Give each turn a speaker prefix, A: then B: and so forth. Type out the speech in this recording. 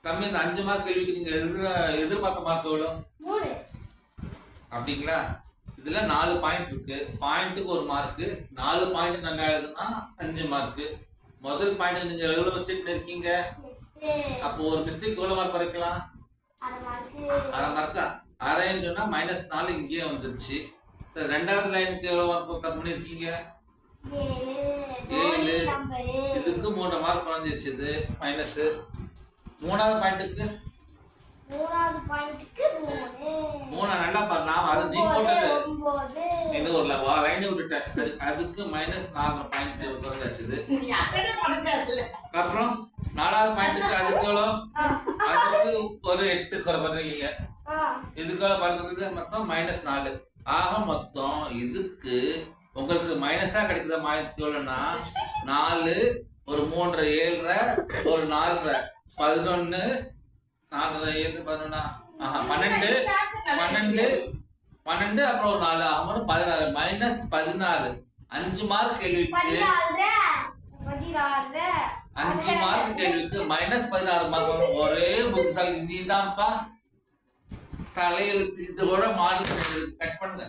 A: கம்மி இந்த 5 மார்க் கேள்விக்கு நீங்க எதிர்பார்த்த மார்க் எவ்வளோ?
B: 3.
A: அப்படிங்களா? இதுல 4 பாயிண்ட் இருக்கு. பாயிண்ட்டுக்கு 1 மார்க். 4 பாயிண்ட் நல்லா எழுதுனா 5 மார்க். முதல் பாயிண்ட் நீங்க எவ்வளவு மிஸ்டேக் பண்ணிருக்கீங்க? அப்போ ஒரு மிஸ்டேக் எவ்வளவு மார்க் குறைக்கலாம்? அரை மார்க்கா? அரைன்னு சொன்னா -4 இங்கேயே வந்துருச்சு. சரி, ரெண்டாவது லைனுக்கு எவ்வளவு மார்க் கட் பண்ணிருக்கீங்க? 7. இதுக்கு 3 மார்க் குறைஞ்சிருச்சு. இது மைனஸ். மூணாவது பாயிண்ட்டுக்கு 3 நல்லா பண்ணலாம். அது நீ போட்டது என்ன ஒரு லைன் விட்டுட்டேன். சரி, அதுக்கு -4 பாயிண்ட் குறைஞ்சிருச்சு. அப்புறம் 4வது பாயிண்ட்டுக்கு அதுக்கு எவ்வளோ? அதுக்கு ஒரு 8 குறை பண்றீங்க. இதுக்கு பண்றது மொத்தம் -4. ஆக மொத்தம் இதுக்கு உங்களுக்கு மைனஸா கிடைக்கிற மார்க் எவ்வளோன்னா 4 ஒரு 3 7 ஒரு 4 11 4 7 11 12 அப்புறம் ஒரு 4 ஆகும் 16 -16. 5 மார்க் கேள்விக்கு 5 மார்க் கேள்விக்கு -16 மார்க் வரும். ஒரே புத்திசாலி நீதான்ப்பா. தலையெழுத்து இதோட மார்க் கட் பண்ணுங்க.